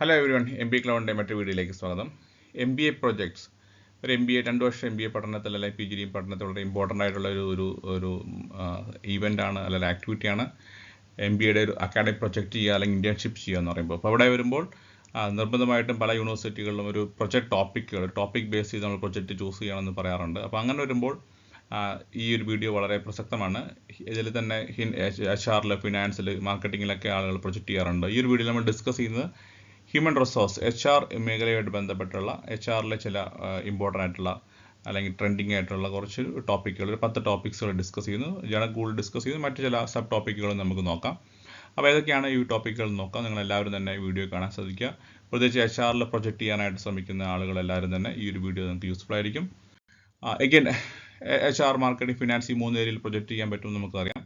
Hello every one, MBA ക്ലൗഡിൻ്റെ മറ്റൊരു വീഡിയോയിലേക്ക് സ്വാഗതം. MBA പ്രൊജക്ട്സ്, ഒരു MBA 2 വർഷം MBA പഠനത്തിൽ അല്ലെങ്കിൽ PGD പഠനത്തിൽ വളരെ ഇമ്പോർട്ടൻ്റ് ആയിട്ടുള്ള ഒരു ഈവൻ്റാണ് അല്ലെങ്കിൽ ആക്ടിവിറ്റിയാണ് MBAയുടെ ഒരു അക്കാഡമിക് പ്രൊജക്റ്റ് ചെയ്യുക അല്ലെങ്കിൽ ഇൻറ്റേൺഷിപ്പ് ചെയ്യുക എന്ന് പറയുമ്പോൾ. അപ്പോൾ അവിടെ വരുമ്പോൾ നിർബന്ധമായിട്ടും പല യൂണിവേഴ്സിറ്റികളിലും ഒരു പ്രൊജക്ട് ടോപ്പിക് ബേസ് ചെയ്ത് നമ്മൾ പ്രൊജക്റ്റ് ചൂസ് ചെയ്യണമെന്ന് പറയാറുണ്ട്. അപ്പോൾ അങ്ങനെ വരുമ്പോൾ ഈ ഒരു വീഡിയോ വളരെ പ്രസക്തമാണ്. ഇതിൽ തന്നെ HR, ഫിനാൻസിൽ, മാർക്കറ്റിങ്ങിലൊക്കെ ആളുകൾ പ്രൊജക്റ്റ് ചെയ്യാറുണ്ട്. ഈ ഒരു വീഡിയോയിൽ നമ്മൾ ഡിസ്കസ് ചെയ്യുന്നത് ഹ്യൂമൻ റിസോഴ്സ് HR മേഖലയുമായിട്ട് ബന്ധപ്പെട്ടുള്ള HRലെ ചില ഇമ്പോർട്ടൻ്റ് ആയിട്ടുള്ള അല്ലെങ്കിൽ ട്രെൻഡിങ് ആയിട്ടുള്ള കുറച്ച് ടോപ്പിക്കുകൾ, ഒരു 10 ടോപ്പിക്സുകൾ ഡിസ്കസ് ചെയ്യുന്നു. ജനറൽ കൂടുതൽ ഡിസ്കസ് ചെയ്യുന്നു. മറ്റു ചില സബ് ടോപ്പിക്കുകളും നമുക്ക് നോക്കാം. അപ്പോൾ ഏതൊക്കെയാണ് ഈ ടോപ്പിക്കുകൾ നോക്കാം. നിങ്ങൾ എല്ലാവരും തന്നെ ഈ വീഡിയോ കാണാൻ ശ്രദ്ധിക്കുക. പ്രത്യേകിച്ച് HRൽ പ്രൊജക്റ്റ് ചെയ്യാനായിട്ട് ശ്രമിക്കുന്ന ആളുകൾ എല്ലാവരും തന്നെ ഈ ഒരു വീഡിയോ നിങ്ങൾക്ക് യൂസ്ഫുൾ ആയിരിക്കും. എഗെയിൻ HR, മാർക്കറ്റിംഗ്, ഫിനാൻസ് ഈ 3 ഏരിയയിൽ പ്രൊജക്റ്റ് ചെയ്യാൻ പറ്റുമെന്ന് നമുക്കറിയാം.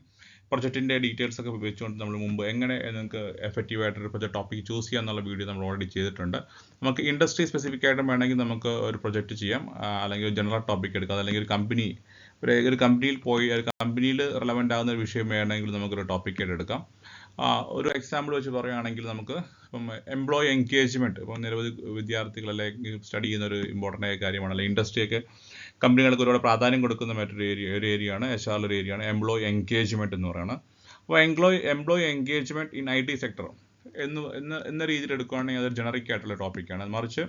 പ്രൊജക്റ്റിൻ്റെ ഡീറ്റെയിൽസ് ഒക്കെ വെച്ചുകൊണ്ട് നമ്മൾ മുമ്പ് എങ്ങനെ നിങ്ങൾക്ക് എഫക്റ്റീവായിട്ടൊരു പ്രൊജക്ട് ടോപ്പിക് ചൂസ് ചെയ്യുക എന്നുള്ള വീഡിയോ നമ്മൾ ഓൾറെഡി ചെയ്തിട്ടുണ്ട്. നമുക്ക് ഇൻഡസ്ട്രി സ്പെസിഫിക് ആയിട്ടും വേണമെങ്കിൽ നമുക്ക് ഒരു പ്രൊജക്റ്റ് ചെയ്യാം, അല്ലെങ്കിൽ ഒരു ജനറൽ ടോപ്പിക് എടുക്കാം, അല്ലെങ്കിൽ ഒരു കമ്പനിയിൽ പോയി ഒരു കമ്പനിയിൽ റിലവൻ്റ് ആകുന്ന ഒരു വിഷയം വേണമെങ്കിൽ നമുക്കൊരു ടോപ്പിക്കായിട്ട് എടുക്കാം. ഒരു എക്സാമ്പിൾ വെച്ച് പറയുകയാണെങ്കിൽ നമുക്ക് ഇപ്പം എംപ്ലോയി എൻഗേജ്മെൻറ്റ്, ഇപ്പം നിരവധി വിദ്യാർത്ഥികൾ അല്ലെങ്കിൽ സ്റ്റഡി ചെയ്യുന്ന ഒരു ഇമ്പോർട്ടൻ്റ് ആയ കാര്യമാണ്. അല്ലെങ്കിൽ ഇൻഡസ്ട്രിയൊക്കെ കമ്പനികൾക്ക് ഒരുപാട് പ്രാധാന്യം കൊടുക്കുന്ന മറ്റൊരു ഏരിയയാണ് HR ഒരു ഏരിയയാണ് എംപ്ലോയി എൻഗേജ്മെൻറ്റ് എന്ന് പറയുന്നത്. അപ്പോൾ employee engagement in IT sector എന്ന രീതിയിൽ എടുക്കുകയാണെങ്കിൽ അതൊരു ജനറിക് ആയിട്ടുള്ള ടോപ്പിക്കാണ്. മറിച്ച്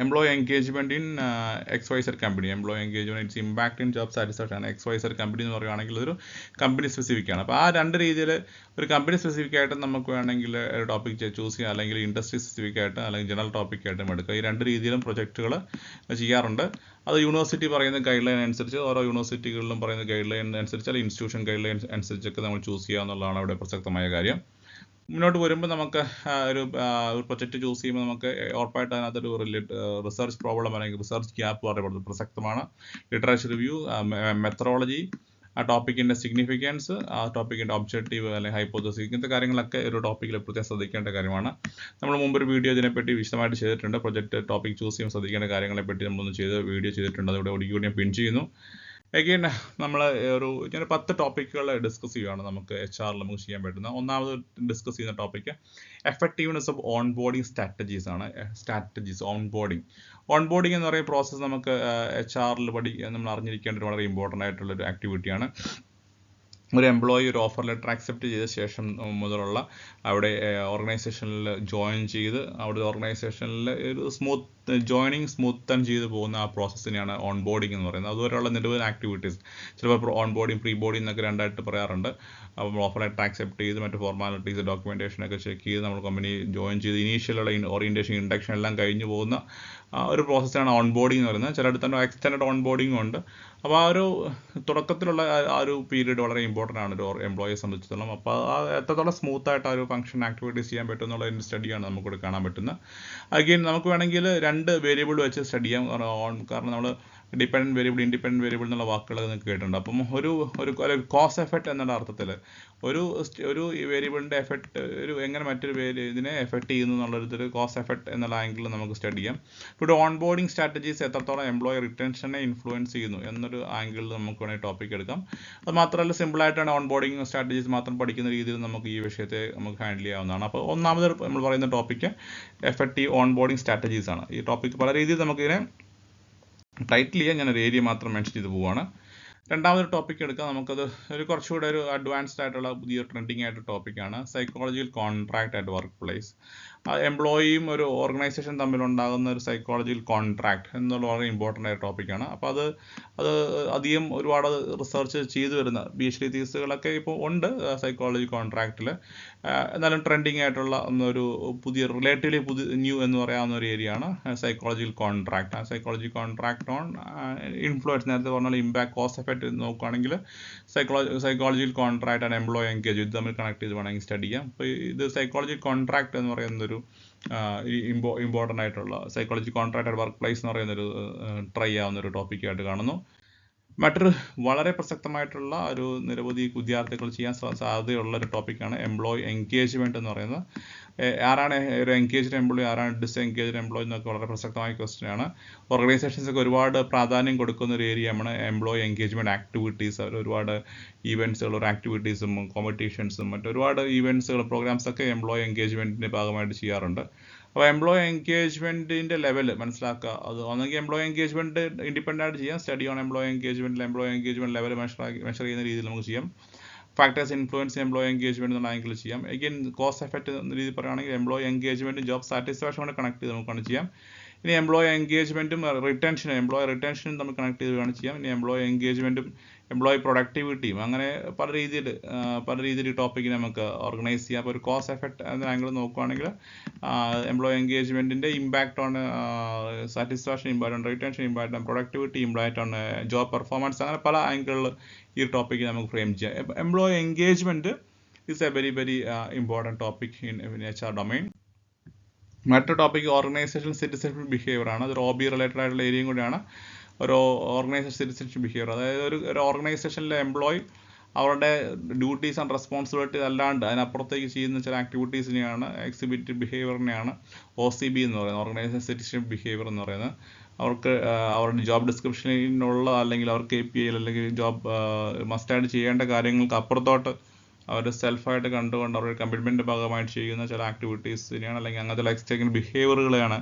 employee engagement in XYZ company, employee engagement it's impact in job satisfaction XYZ company എന്ന് പറയുകയാണെങ്കിൽ അതൊരു കമ്പനി സ്പെസിഫിക്കാണ്. അപ്പോൾ ആ രണ്ട് രീതിയിൽ ഒരു കമ്പനി സ്പെസിഫിക് ആയിട്ട് നമുക്ക് വേണമെങ്കിൽ ഒരു ടോപ്പിക് ചൂസ് ചെയ്യാം, അല്ലെങ്കിൽ ഇൻഡസ്ട്രി സ്പെസിഫിക് ആയിട്ട് അല്ലെങ്കിൽ ജനറൽ ടോപ്പിക്കായിട്ടും എടുക്കുക. ഈ രണ്ട് രീതിയിലും പ്രൊജക്റ്റുകൾ ചെയ്യാറുണ്ട്. അത് യൂണിവേഴ്സിറ്റി പറയുന്ന ഗൈഡ് ലൈൻ അനുസരിച്ച്, ഓരോ യൂണിവേഴ്സിറ്റികളിലും പറയുന്ന ഗൈഡ് ലൈൻ അനുസരിച്ച് അല്ലെങ്കിൽ ഇൻസ്റ്റിറ്റ്യൂഷൻ ഗൈഡ് ലൈൻ അനുസരിച്ചൊക്കെ നമ്മൾ ചൂസ് ചെയ്യുക എന്നുള്ളതാണ് അവിടെ പ്രസക്തമായ കാര്യം. മുന്നോട്ട് വരുമ്പോൾ നമുക്ക് ഒരു പ്രൊജക്റ്റ് ചൂസ് ചെയ്യുമ്പോൾ നമുക്ക് ഉറപ്പായിട്ട് അതിനകത്തൊരു റിസർച്ച് പ്രോബ്ലം അല്ലെങ്കിൽ റിസർച്ച് ഗ്യാപ്പ് വളരെ പ്രസക്തമാണ്. ലിറ്ററേച്ചർ റിവ്യൂ, മെത്തഡോളജി, ആ ടോപ്പിക്കിൻ്റെ സിഗ്നിഫിക്കൻസ്, ആ ടോപ്പിക്കിൻ്റെ ഒബ്ജക്റ്റീവ് അല്ലെങ്കിൽ ഹൈപ്പോത്തസിസ്, ഇങ്ങനത്തെ കാര്യങ്ങളൊക്കെ ഒരു ടോപ്പിക്കിൽ പ്രത്യേകം ശ്രദ്ധിക്കേണ്ട കാര്യമാണ്. നമ്മൾ മുമ്പൊരു വീഡിയോ ഇതിനെപ്പറ്റി വിശദമായിട്ട് ചെയ്തിട്ടുണ്ട്. പ്രൊജക്റ്റ് ടോപ്പിക് ചൂസ് ചെയ്യുമ്പോൾ ശ്രദ്ധിക്കേണ്ട കാര്യങ്ങളെപ്പറ്റി നമ്മളൊന്ന് വീഡിയോ ചെയ്തിട്ടുണ്ട്. അതിവിടെ ഒടുക്കി ഞാൻ പിൻ ചെയ്യുന്നു. എഗെയിൻ നമ്മൾ ഞാൻ 10 ടോപ്പിക്കുകൾ ഡിസ്കസ് ചെയ്യുകയാണ് നമുക്ക് HR നമുക്ക് ചെയ്യാൻ പറ്റുന്ന. ഒന്നാമത് ഡിസ്കസ് ചെയ്യുന്ന topic effectiveness of on boarding strategies ആണ്. ഓൺ ബോർഡിങ് എന്ന് പറയുന്ന പ്രോസസ്സ് നമുക്ക് HR നമ്മൾ അറിഞ്ഞിരിക്കേണ്ട വളരെ ഇമ്പോർട്ടൻ്റ് ആയിട്ടുള്ളൊരു ആക്ടിവിറ്റിയാണ്. ഒരു എംപ്ലോയി ഒരു ഓഫർ ലെറ്റർ അക്സെപ്റ്റ് ചെയ്ത ശേഷം മുതലുള്ള അവിടെ ഓർഗനൈസേഷനിൽ ജോയിൻ ചെയ്ത് അവിടെ ഓർഗനൈസേഷനിൽ ഒരു സ്മൂത്തൻ ചെയ്ത് പോകുന്ന ആ പ്രോസസ്സിനെയാണ് ഓൺ ബോർഡിങ് എന്ന് പറയുന്നത്. അതുവരെയുള്ള നിരവധി ആക്ടിവിറ്റീസ്, ചിലപ്പോൾ ഓൺ ബോർഡിങ്, പ്രീ ബോർഡിങ് എന്നൊക്കെ രണ്ടായിട്ട് പറയാറുണ്ട്. അപ്പോൾ ഓഫർ ലെറ്റർ അക്സെപ്റ്റ് ചെയ്ത് മറ്റ് ഫോർമാലിറ്റീസ്, ഡോക്യുമെൻറ്റേഷനൊക്കെ ചെക്ക് ചെയ്ത് നമ്മൾ കമ്പനി ജോയിൻ ചെയ്ത് ഇനീഷ്യലുള്ള ഓറിയൻറ്റേഷൻ, ഇൻഡക്ഷൻ എല്ലാം കഴിഞ്ഞ് പോകുന്ന ഒരു പ്രോസസ്സാണ് ഓൺ ബോർഡിങ് എന്ന് പറയുന്നത്. ചിലയിടത്ത് തന്നെ എക്സ്റ്റൻഡ് ഓൺ ബോർഡിങ്ങും ഉണ്ട്. അപ്പോൾ ആ ഒരു തുടക്കത്തിലുള്ള ആ ഒരു പീരീഡ് വളരെ ഇമ്പോർട്ടൻ്റ് ആണ് ഒരു എംപ്ലോയിയെ സംബന്ധിച്ചിടത്തോളം. അപ്പോൾ എത്രത്തോളം സ്മൂത്തായിട്ട് ആ ഒരു ഫംഗ്ഷൻ ആക്ടിവിറ്റീസ് ചെയ്യാൻ പറ്റും എന്നുള്ളതിൻ്റെ സ്റ്റഡിയാണ് നമുക്കിവിടെ കാണാൻ പറ്റുന്നത്. അഗെയിൻ നമുക്ക് വേണമെങ്കിൽ 2 വേരിയബിൾ വെച്ച് സ്റ്റഡി ചെയ്യാം. കാരണം നമ്മൾ ഡിപ്പെൻഡൻറ്റ് വേരിയബിൾ, ഇൻഡിപെൻഡൻറ്റ് വേരിയബിൾ എന്നുള്ള വാക്കുകൾ നിങ്ങൾക്ക് കേട്ടിട്ടുണ്ട്. അപ്പം ഒരു കോസ് എഫക്റ്റ് എന്നുള്ള അർത്ഥത്തിൽ ഒരു വേരിയബിളിൻ്റെ എഫക്റ്റ് എങ്ങനെ മറ്റൊരു ഇതിനെ എഫക്റ്റ് ചെയ്യുന്നു എന്നുള്ളൊരു കോസ് എഫക്റ്റ് എന്നുള്ള ആംഗിളിൽ നമുക്ക് സ്റ്റഡി ചെയ്യാം. ഇവിടെ ഓൺ ബോർഡിങ് സ്ട്രാറ്റജീസ് എത്രത്തോളം എംപ്ലോയി റിട്ടൻഷനെ ഇൻഫ്ലുവൻസ് ചെയ്യുന്നു എന്നൊരു ആംഗിളിൽ നമുക്ക് വേണമെങ്കിൽ ടോപ്പിക് എടുക്കാം. അത് മാത്രമല്ല സിമ്പിളായിട്ടാണ് ഓൺ ബോർഡിങ് സ്ട്രാറ്റജീസ് മാത്രം പഠിക്കുന്ന രീതിയിൽ നമുക്ക് ഈ വിഷയത്തെ നമുക്ക് ഹാൻഡിൽ ചെയ്യാവുന്നതാണ്. അപ്പോൾ ഒന്നാമത് നമ്മൾ പറയുന്ന topic effective on boarding strategies ആണ്. ഈ ടോപ്പിക്ക് പല രീതിയിൽ നമുക്കിതിനെ ടൈറ്റിൽ ചെയ്യാൻ ഞാനൊരു ഏരിയ മാത്രം മെൻഷൻ ചെയ്ത് പോവുകയാണ്. രണ്ടാമതൊരു ടോപ്പിക് എടുക്കാം. നമുക്കത് കുറച്ചുകൂടെ ഒരു അഡ്വാൻസ്ഡ് ആയിട്ടുള്ള പുതിയ ട്രെൻഡിങ് ആയിട്ട് ടോപ്പിക്കാണ് psychological contract at workplace. എംപ്ലോയിയും ഒരു ഓർഗനൈസേഷൻ തമ്മിലുണ്ടാകുന്ന ഒരു സൈക്കോളജിക്കൽ കോൺട്രാക്ട് എന്നുള്ള വളരെ ഇമ്പോർട്ടൻ്റ് ആയ ടോപ്പിക്കാണ്. അപ്പോൾ അത് അധികം ഒരുപാട് റിസർച്ച് ചെയ്തു വരുന്ന PhD തീസുകളൊക്കെ ഇപ്പോൾ ഉണ്ട് സൈക്കോളജി കോൺട്രാക്റ്റിൽ. എന്നാലും ട്രെൻഡിങ് ആയിട്ടുള്ള ഒരു റിലേറ്റീവ്ലി ന്യൂ എന്ന് പറയാവുന്ന ഒരു ഏരിയയാണ് സൈക്കോളജിക്കൽ കോൺട്രാക്ട്. ആ സൈക്കോളജി കോൺട്രാക്ട് ഓൺ ഇൻഫ്ലുവൻസ്, നേരത്തെ പറഞ്ഞാൽ ഇമ്പാക്ട്, കോസ്റ്റ് എഫക്റ്റ് നോക്കുകയാണെങ്കിൽ psychological contract and employee engage ഇത് തമ്മിൽ കണക്ട് ചെയ്ത് വേണമെങ്കിൽ സ്റ്റഡി ചെയ്യാം. അപ്പോൾ ഇത് സൈക്കോളജി കോൺട്രാക്ട് എന്ന് പറയുന്നൊരു ഇമ്പോർട്ടൻ്റ് ആയിട്ടുള്ള psychology contract at work place എന്ന് പറയുന്നൊരു ട്രൈ ആവുന്നൊരു ടോപ്പിക്കായിട്ട് കാണുന്നു. മറ്റൊരു വളരെ പ്രസക്തമായിട്ടുള്ള നിരവധി വിദ്യാർത്ഥികൾ ചെയ്യാൻ സാധ്യതയുള്ള ഒരു ടോപ്പിക്കാണ് എംപ്ലോയി എൻഗേജ്മെൻറ്റ് എന്ന് പറയുന്നത്. ആരാണ് ഒരു എൻഗേജ്ഡ് എംപ്ലോയി, ആരാണ് ഡിസ്എൻഗേജ്ഡ് എംപ്ലോയി എന്നൊക്കെ വളരെ പ്രസക്തമായ ക്വസ്റ്റ്യൻ ആണ്. ഓർഗനൈസേഷൻസൊക്കെ ഒരുപാട് പ്രാധാന്യം കൊടുക്കുന്ന ഒരു ഏരിയയാണ് എംപ്ലോയി എൻഗേജ്മെൻറ്റ് ആക്ടിവിറ്റീസ്. അവർ ഒരുപാട് ഈവൻറ്റ്സുകളും ആക്ടിവിറ്റീസും കോമ്പറ്റീഷൻസും മറ്റൊരുപാട് ഈവൻറ്റ്സുകൾ പ്രോഗ്രാംസൊക്കെ എംപ്ലോയി എൻഗേജ്മെൻറ്റിൻ്റെ ഭാഗമായിട്ട് ചെയ്യാറുണ്ട്. അപ്പോൾ എംപ്ലോയി എൻഗേജ്മെൻറ്റിൻ്റെ ലെവൽ മനസ്സിലാക്കുക. അത് ഒന്നെങ്കിൽ എംപ്ലോയി എൻഗേജ്മെൻറ്റ് ഇൻഡിപെൻഡൻ്റ് ആയിട്ട് ചെയ്യാം. Study on employee engagement level measure ചെയ്യുന്ന രീതിയിൽ നമുക്ക് ചെയ്യാം. ഫാക്ടേഴ്സ് ഇൻഫ്ലുവൻസ് എംപ്ലോയി എൻഗേജ്മെൻറ്റ് എന്നുള്ള ആംഗിൾ ചെയ്യാം. എഗെയിൻ കോസ്റ്റ് എഫക്റ്റ് എന്ന രീതി പറയുകയാണെങ്കിൽ എംപ്ലോയി എൻഗേജ്മെൻറ്റും ജോബ് സാറ്റിസ്ഫാക്ഷൻ കൊണ്ട് കണക്ട് ചെയ്ത് നമുക്കാണ് ചെയ്യാം. ഇനി എംപ്ലോയി എൻഗേജ്മെൻറ്റും എംപ്ലോയി റിട്ടൻഷനും തമ്മിൽ കണക്ട് ചെയ്ത് വേണം ചെയ്യാം. ഇനി എംപ്ലോയി എൻഗേജ്മെൻറ്റും എംപ്ലോയി പ്രൊഡക്ടിവിറ്റിയും അങ്ങനെ പല രീതിയിൽ ഈ ടോപ്പിക്കിനെ നമുക്ക് ഓർഗനൈസ് ചെയ്യാം. അപ്പോൾ ഒരു കോസ്റ്റ് എഫക്റ്റ് എന്ന ആംഗിൾ നോക്കുകയാണെങ്കിൽ എംപ്ലോയി എൻഗേജ്മെൻറ്റിൻ്റെ impact on satisfaction, impact on retention, impact on productivity, impact on job performance, അങ്ങനെ പല ആംഗിളിൽ ഈ ടോപ്പിക്ക് നമുക്ക് ഫ്രെയിം ചെയ്യാം. Employee engagement is a very important topic in HR domain. മറ്റൊരു ടോപ്പിക് ഓർഗനൈസേഷൻ സിറ്റിസൺഷിപ്പ് ബിഹേവിയർ ആണ്. അതൊരു OB റിലേറ്റഡ് ആയിട്ടുള്ള ഏരിയയും കൂടിയാണ്. ഒരു ഓർഗനൈസേഷൻ സിറ്റിസൺഷിപ്പ് ബിഹേവിയർ, അതായത് ഒരു ഓർഗനൈസേഷനിലെ എംപ്ലോയി അവരുടെ ഡ്യൂട്ടീസ് ആൻഡ് റെസ്പോൺസിബിലിറ്റി അല്ലാണ്ട് അതിനപ്പുറത്തേക്ക് ചെയ്യുന്ന ചില ആക്ടിവിറ്റീസിനെയാണ് എക്സിബിറ്റ് ബിഹേവിയറിനെയാണ് OCB എന്ന് പറയുന്നത്, ഓർഗനൈസേഷൻ സിറ്റിസൺഷിപ്പ് ബിഹേവിയർ എന്ന് പറയുന്നത്. അവർക്ക് അവരുടെ ജോബ് ഡിസ്ക്രിപ്ഷനിലുള്ള അല്ലെങ്കിൽ അവർക്ക് KPI അല്ലെങ്കിൽ ജോബ് മസ്റ്റായിട്ട് ചെയ്യേണ്ട കാര്യങ്ങൾക്ക് അപ്പുറത്തോട്ട് അവർ സെൽഫായിട്ട് കണ്ടുകൊണ്ട് അവരുടെ കമ്മിറ്റ്മെൻറ്റ് ഭാഗമായിട്ട് ചെയ്യുന്ന ചില ആക്ടിവിറ്റീസിനെയാണ് അല്ലെങ്കിൽ അങ്ങനത്തെ എക്സ്റ്റേക്കിംഗ് ബിഹേവിയറുകളെയാണ്.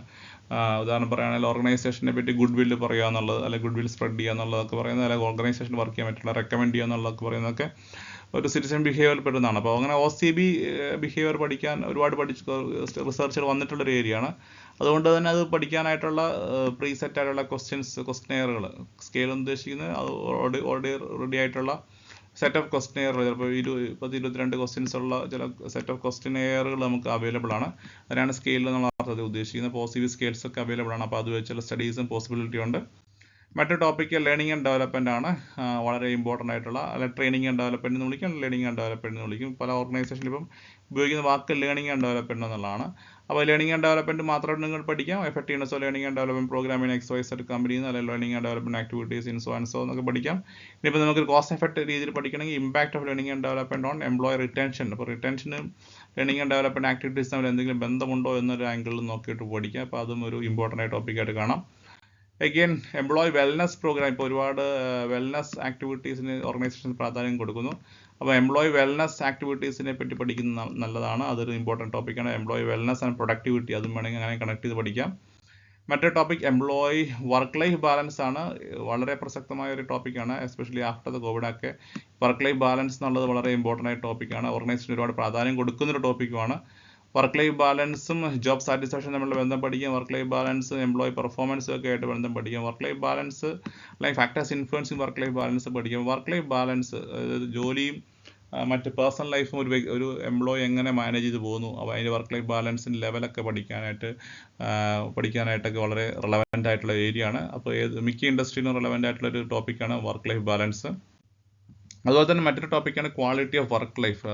ഉദാഹരണം പറയുകയാണെങ്കിൽ ഓർഗനൈസേഷനെ പറ്റി ഗുഡ് വില്ല് പറയുക എന്നുള്ളത്, അല്ലെങ്കിൽ ഗുഡ് വിൽ സ്പ്രെഡ് ചെയ്യുക എന്നുള്ളതൊക്കെ പറയുന്നത്, അല്ലെങ്കിൽ ഓർഗനൈസേഷൻ വർക്ക് ചെയ്യാൻ പറ്റുള്ള റെക്കമെൻഡ് ചെയ്യുക എന്നുള്ളതൊക്കെ പറയുന്നതൊക്കെ ഒരു സിറ്റിസൺ ബിഹേവിയർ പെടുന്നതാണ്. അപ്പോൾ അങ്ങനെ OCB ബിഹേവിയർ പഠിക്കാൻ ഒരുപാട് റിസർച്ചുകൾ വന്നിട്ടുള്ളൊരു ഏരിയയാണ്. അതുകൊണ്ട് തന്നെ അത് പഠിക്കാനായിട്ടുള്ള പ്രീസെറ്റ് ആയിട്ടുള്ള ക്വസ്റ്റ്യനെയറുകൾ, സ്കെയിൽ ഉദ്ദേശിക്കുന്നത് അത് ഓൾറെഡി റെഡി ആയിട്ടുള്ള സെറ്റ് ഓഫ് ക്വസ്റ്റ്നെയറുകൾ, ചിലപ്പോൾ 22 ക്വസ്റ്റ്യൻസ് ഉള്ള ചില സെറ്റ് ഓഫ് ക്വസ്റ്റ്നെയറുകൾ നമുക്ക് അവൈലബിൾ ആണ്. അതിനാണ് സ്കെയിൽ എന്നുള്ള അർത്ഥത്തിൽ ഉദ്ദേശിക്കുന്നത്. OCB സ്കെയിൽസ് ഒക്കെ അവൈലബിൾ ആണ്. അപ്പോൾ അത് വെച്ചുള്ള സ്റ്റഡീസും പോസിബിലിറ്റി ഉണ്ട്. മറ്റൊരു ടോപ്പിക്ക് ലേണിംഗ് ആൻഡ് ഡെവലപ്മെൻ്റ് ആണ്. വളരെ ഇമ്പോർട്ടൻ്റ് ആയിട്ടുള്ള, അല്ല ട്രെയിനിങ് ആൻഡ് ഡെവലപ്മെൻറ്റ് എന്ന് വിളിക്കും, ലേണിംഗ് ആൻഡ് ഡെവലപ്മെൻറ്റ് എന്ന് വിളിക്കും. പല ഓർഗനൈസേഷനിലും ഇപ്പം ഉപയോഗിക്കുന്ന വാക്ക് ലേണിംഗ് ആൻഡ് ഡെവലപ്മെൻറ്റ് എന്നുള്ളതാണ്. അപ്പോൾ ലേണിംഗ് ആൻഡ് ഡെവലപ്മെൻറ്റ് മാത്രമായിട്ട് നിങ്ങൾ പഠിക്കാം. Effectiveness of learning and development program in XYZ കമ്പനിയിൽ നിന്ന്, അല്ലെങ്കിൽ learning and development activities in so and so എന്നൊക്കെ പഠിക്കാം. ഇനിയിപ്പോൾ നമുക്കൊരു കോസ്റ്റ് എഫക്റ്റ് രീതിയിൽ പഠിക്കണമെങ്കിൽ impact of learning and development on employee retention. അപ്പോൾ റിട്ടൻഷനും ലേണിംഗ് ആൻഡ് ഡെവലപ്മെൻറ്റ് ആക്ടിവിറ്റീസ് തമ്മിൽ എന്തെങ്കിലും ബന്ധമുണ്ടോ എന്നൊരു ആംഗിളിൽ നോക്കിയിട്ട് പഠിക്കാം. അപ്പോൾ അതും ഒരു ഇമ്പോർട്ടൻ്റ് ആയ ടോപ്പിക്കായിട്ട് കാണാം. എഗെയിൻ എംപ്ലോയി വെൽനസ് പ്രോഗ്രാം, ഇപ്പോൾ ഒരുപാട് വെൽനസ് ആക്ടിവിറ്റീസിന് ഓർഗനൈസേഷൻ പ്രാധാന്യം കൊടുക്കുന്നു. അപ്പോൾ എംപ്ലോയി വെൽനസ് ആക്ടിവിറ്റീസിനെ പറ്റി പഠിക്കുന്നത് നല്ലതാണ്. അതൊരു ഇമ്പോർട്ടൻറ്റ് ടോപ്പിക്കാണ്. എംപ്ലോയി വെൽനസ് ആൻഡ് പ്രൊഡക്ടിവിറ്റി, അതും വേണമെങ്കിൽ അങ്ങനെ കണക്ട് ചെയ്ത് പഠിക്കാം. മറ്റൊരു topic employee work life balance ആണ്. വളരെ പ്രസക്തമായ ഒരു ടോപ്പിക്കാണ്, എസ്പെഷ്യലി ആഫ്റ്റർ ദ കോവിഡൊക്കെ. വർക്ക് ലൈഫ് ബാലൻസ് എന്നുള്ളത് വളരെ ഇമ്പോർട്ടൻ്റ് ആയ ടോപ്പിക്കാണ്. ഓർഗനൈസേഷൻ ഒരുപാട് പ്രാധാന്യം കൊടുക്കുന്നൊരു ടോപ്പിക്കുമാണ്. വർക്ക് ലൈഫ് ബാലൻസും ജോബ് സാറ്റിസ്ഫാക്ഷൻ തമ്മിലുള്ള ബന്ധം പഠിക്കാം. വർക്ക് ലൈഫ് ബാലൻസ് എംപ്ലോയി പെർഫോമൻസും ഒക്കെ ആയിട്ട് ബന്ധം പഠിക്കാം. വർക്ക് ലൈഫ് ബാലൻസ് അല്ലെങ്കിൽ factors influencing work life balance പഠിക്കാം. വർക്ക് ലൈഫ് ബാലൻസ്, അതായത് ജോലിയും മറ്റ് പേഴ്സണൽ ലൈഫും ഒരു എംപ്ലോയി എങ്ങനെ മാനേജ് ചെയ്ത് പോകുന്നു, അപ്പോൾ അതിൻ്റെ വർക്ക് ലൈഫ് ബാലൻസിൻ്റെ ലെവലൊക്കെ പഠിക്കാനായിട്ടൊക്കെ വളരെ റെലവൻ്റ് ആയിട്ടുള്ള ഏരിയ ആണ്. അപ്പോൾ മിക്ക ഇൻഡസ്ട്രിയിലും റെലവൻ്റ് ആയിട്ടുള്ള ഒരു ടോപ്പിക്കാണ് വർക്ക് ലൈഫ് ബാലൻസ്. അതുപോലെ തന്നെ മറ്റൊരു ടോപ്പിക്കാണ് ക്വാളിറ്റി ഓഫ് വർക്ക് ലൈഫ്.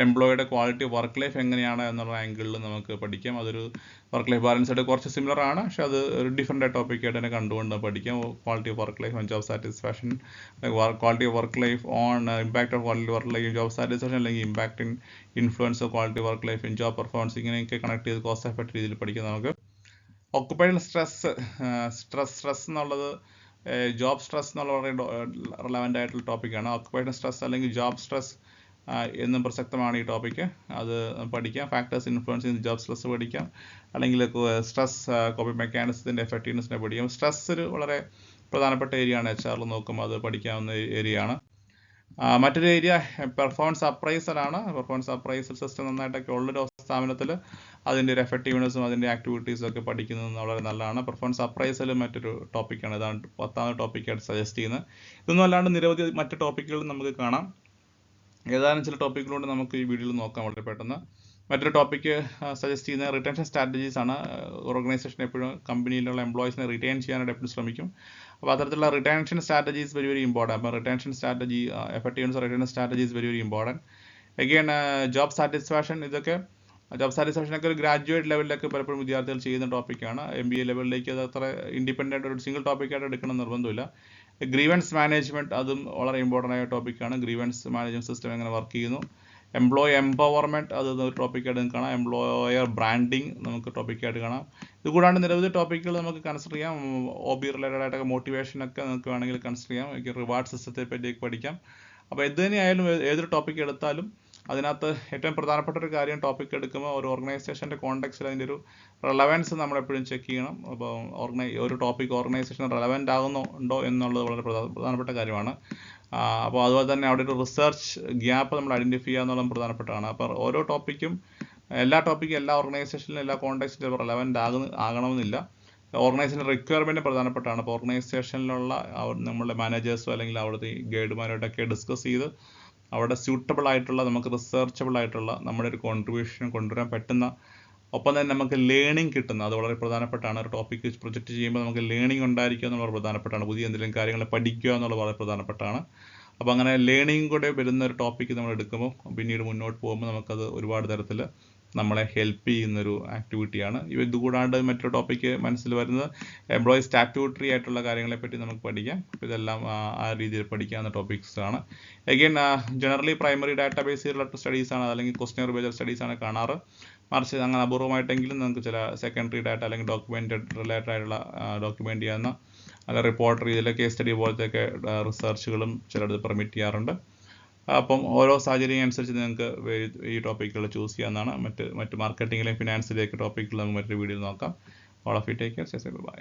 എംപ്ലോയിയുടെ ക്വാളിറ്റി ഓഫ് വർക്ക് ലൈഫ് എങ്ങനെയാണ് എന്നുള്ള ആംഗിളിൽ നമുക്ക് പഠിക്കാം. അതൊരു വർക്ക് ലൈഫ് ബാലൻസ് ആയിട്ട് കുറച്ച് സിമിലർ ആണ്, പക്ഷേ അത് ഒരു ഡിഫറെൻ്റ് ടോപ്പിക്കായിട്ട് തന്നെ കണ്ടുകൊണ്ട് പഠിക്കാം. Quality of work life and job satisfaction, quality of work life on impact of quality work life job satisfaction, അല്ലെങ്കിൽ impact in influence of quality work life in job performance, ഇങ്ങനെയൊക്കെ connect ചെയ്ത് cost effect രീതിയിൽ പഠിക്കാം. നമുക്ക് occupational stress എന്നുള്ളത് job stress എന്നുള്ള വളരെ relevant ആയിട്ടുള്ള ടോപ്പിക്കാണ്. ഓക്കുപ്പേഷണൽ സ്ട്രെസ് അല്ലെങ്കിൽ ജോബ് സ്ട്രെസ് എന്നും പ്രസക്തമാണ് ഈ ടോപ്പിക്ക്. അത് പഠിക്കാം. ഫാക്ടേഴ്സ് ഇൻഫ്ലുവൻസ് ചെയ്യുന്ന ജോബ് സ്ട്രെസ് പഠിക്കാം, അല്ലെങ്കിൽ സ്ട്രെസ് കോപ്പിംഗ് മെക്കാനിസത്തിൻ്റെ എഫക്റ്റീവ്നെസ്സിനെ പഠിക്കാം. സ്ട്രെസ് ഒരു വളരെ പ്രധാനപ്പെട്ട ഏരിയ ആണ്. HR നോക്കുമ്പോൾ അത് പഠിക്കാവുന്ന ഏരിയ ആണ്. മറ്റൊരു ഏരിയ പെർഫോമൻസ് അപ്രൈസലാണ്. പെർഫോമൻസ് അപ്രൈസൽ സിസ്റ്റം നന്നായിട്ടൊക്കെ ഉള്ളൊരു സ്ഥാപനത്തിൽ അതിൻ്റെ ഒരു എഫക്റ്റീവ്നെസ്സും അതിൻ്റെ ആക്ടിവിറ്റീസും ഒക്കെ പഠിക്കുന്നത് വളരെ നല്ലതാണ്. പെർഫോമൻസ് അപ്രൈസൽ മറ്റൊരു ടോപ്പിക്കാണ്. ഇതാണ് 10ാമത്തെ ടോപ്പിക്കായിട്ട് സജസ്റ്റ് ചെയ്യുന്നത്. ഇതൊന്നും അല്ലാണ്ട് നിരവധി മറ്റ് ടോപ്പിക്കുകളും നമുക്ക് കാണാം. ഏതാനും ചില ടോപ്പിക്കുകളുണ്ട് നമുക്ക് ഈ വീഡിയോയിൽ നോക്കാം വളരെ പെട്ടെന്ന്. മറ്റൊരു ടോപ്പിക്ക് സജസ്റ്റ് ചെയ്യുന്നത് റിട്ടൻഷൻ സ്ട്രാറ്റജീസ് ആണ്. ഓർഗനൈസേഷൻ എപ്പോഴും കമ്പനിയിലുള്ള എംപ്ലോയീസിനെ റിട്ടൈൻ ചെയ്യാനായിട്ട് എപ്പോഴും ശ്രമിക്കും. അപ്പോൾ അത്തരത്തിലുള്ള റിട്ടൻഷൻ സ്ട്രാറ്റജീസ് വെരി ഇമ്പോർട്ടൻറ്റ്. അപ്പോൾ retention strategy, effectiveness retention strategies very important. Again job satisfaction, ഇതൊക്കെ ജോബ് സാറ്റിസ്ഫാക്ഷനൊക്കെ ഒരു ഗ്രാജുവേറ്റ് ലെവലിലൊക്കെ പലപ്പോഴും വിദ്യാർത്ഥികൾ ചെയ്യുന്ന ടോപ്പിക്കാണ്. MBA ലെവലിലേക്ക് അത് അത്ര ഇൻഡിപെൻഡൻ്റ് ഒരു സിംഗിൾ ടോപ്പിക്കായിട്ട് എടുക്കണം നിർബന്ധമില്ല. ഗ്രീവൻസ് മാനേജ്മെൻറ്റ്, അതും വളരെ ഇമ്പോർട്ടൻ്റ് ആയ ടോപ്പിക്കാണ്. ഗ്രീവൻസ് മാനേജ്മെൻറ്റ് സിസ്റ്റം എങ്ങനെ വർക്ക് ചെയ്യുന്നു, എംപ്ലോയി എംപവർമെൻറ്റ് അത് ഒരു ടോപ്പിക്കായിട്ട് നിങ്ങൾക്ക് കാണാം. എംപ്ലോയർ ബ്രാൻഡിങ് നമുക്ക് ടോപ്പിക്കായിട്ട് കാണാം. ഇത് കൂടാണ്ട് നിരവധി ടോപ്പിക്കുകൾ നമുക്ക് കൺസിഡർ ചെയ്യാം. OB റിലേറ്റഡ് ആയിട്ടൊക്കെ മോട്ടിവേഷനൊക്കെ നിങ്ങൾക്ക് വേണമെങ്കിൽ കൺസിഡർ ചെയ്യാം. റിവാർഡ് സിസ്റ്റത്തെ പറ്റിയൊക്കെ പഠിക്കാം. അപ്പോൾ ഇത് തന്നെയായാലും ഏതൊരു ടോപ്പിക് എടുത്താലും അതിനകത്ത് ഏറ്റവും പ്രധാനപ്പെട്ട ഒരു കാര്യം ടോപ്പിക് എടുക്കുമ്പോൾ ഒരു ഓർഗനൈസേഷൻ്റെ കോണ്ടെക്സ്റ്റിൽ അതിൻ്റെ ഒരു റെലവൻസ് നമ്മൾ എപ്പോഴും ചെക്ക് ചെയ്യണം. അപ്പോൾ ഒരു ടോപ്പിക് ഓർഗനൈസേഷൻ റെലവൻ്റ് ആകുന്നുണ്ടോ എന്നുള്ളത് വളരെ പ്രധാനപ്പെട്ട കാര്യമാണ്. അപ്പോൾ അതുപോലെ തന്നെ അവിടെ ഒരു റിസർച്ച് ഗ്യാപ്പ് നമ്മൾ ഐഡൻറ്റിഫൈ ചെയ്യുക എന്നുള്ളത് പ്രധാനപ്പെട്ടതാണ്. അപ്പോൾ ഓരോ ടോപ്പിക്കും എല്ലാ ഓർഗനൈസേഷനിലും എല്ലാ കോണ്ടെക്സ്റ്റിലും റെലവൻ്റ് ആകണമെന്നില്ല. ഓർഗനൈസേഷൻ റിക്വയർമെൻറ്റ് പ്രധാനപ്പെട്ടാണ്. അപ്പോൾ ഓർഗനൈസേഷനിലുള്ള നമ്മളുടെ മാനേജേഴ്സോ അല്ലെങ്കിൽ അവിടുത്തെ ഗൈഡുമാരോട്ടൊക്കെ ഡിസ്കസ് ചെയ്ത് അവിടെ സ്യൂട്ടബിൾ ആയിട്ടുള്ള നമുക്ക് റിസർച്ചബിൾ ആയിട്ടുള്ള നമ്മുടെ ഒരു കോൺട്രിബ്യൂഷൻ കൊണ്ടുവരാൻ പറ്റുന്ന, ഒപ്പം തന്നെ നമുക്ക് ലേണിംഗ് കിട്ടുന്ന, അത് വളരെ പ്രധാനപ്പെട്ടാണ്. ഒരു ടോപ്പിക്ക് പ്രൊജക്റ്റ് ചെയ്യുമ്പോൾ നമുക്ക് ലേണിംഗ് ഉണ്ടായിരിക്കുക എന്നുള്ളത് പ്രധാനപ്പെട്ടാണ്. പുതിയ എന്തെങ്കിലും കാര്യങ്ങൾ പഠിക്കുക എന്നുള്ളത് വളരെ പ്രധാനപ്പെട്ടാണ്. അപ്പോൾ അങ്ങനെ ലേണിംഗ് കൂടെ വരുന്ന ഒരു ടോപ്പിക്ക് നമ്മൾ എടുക്കുമ്പോൾ പിന്നീട് മുന്നോട്ട് പോകുമ്പോൾ നമുക്കത് ഒരുപാട് തരത്തിൽ നമ്മളെ ഹെൽപ്പ് ചെയ്യുന്നൊരു ആക്ടിവിറ്റിയാണ്. ഇതുകൂടാണ്ട് മറ്റൊരു ടോപ്പിക്ക് മനസ്സിൽ വരുന്നത് എംപ്ലോയി സ്റ്റാറ്റ്യൂട്ടറി ആയിട്ടുള്ള കാര്യങ്ങളെപ്പറ്റി നമുക്ക് പഠിക്കാം. ഇതെല്ലാം ആ രീതിയിൽ പഠിക്കാവുന്ന ടോപ്പിക്സാണ്. Again generally primary database related സ്റ്റഡീസാണ് അല്ലെങ്കിൽ ക്വസ്റ്റ്യൻ ബേസ്ഡ് സ്റ്റഡീസാണ് കാണാറ്. മറിച്ച് അങ്ങനെ അപൂർവമായിട്ടെങ്കിലും നമുക്ക് ചില സെക്കൻഡറി ഡാറ്റ അല്ലെങ്കിൽ ഡോക്യുമെൻ്റ് റിലേറ്റഡ് ആയിട്ടുള്ള ഡോക്യുമെൻ്റ് ചെയ്യുന്ന അല്ല റിപ്പോർട്ട് രീതിയിലെ കേസ് സ്റ്റഡി പോലത്തെയൊക്കെ റിസർച്ചുകളും ചിലത് പെർമിറ്റ് ചെയ്യാറുണ്ട്. അപ്പം ഓരോ സാഹചര്യം അനുസരിച്ച് നിങ്ങൾക്ക് ഈ ടോപ്പിക്കുകൾ ചൂസ് ചെയ്യാവുന്നതാണ്. മറ്റ് മാർക്കറ്റിങ്ങിലെയും ഫിനാൻസിലെയൊക്കെ ടോപ്പിക്കുകൾ നമുക്ക് മറ്റൊരു വീഡിയോയിൽ നോക്കാം. All of you take care. By.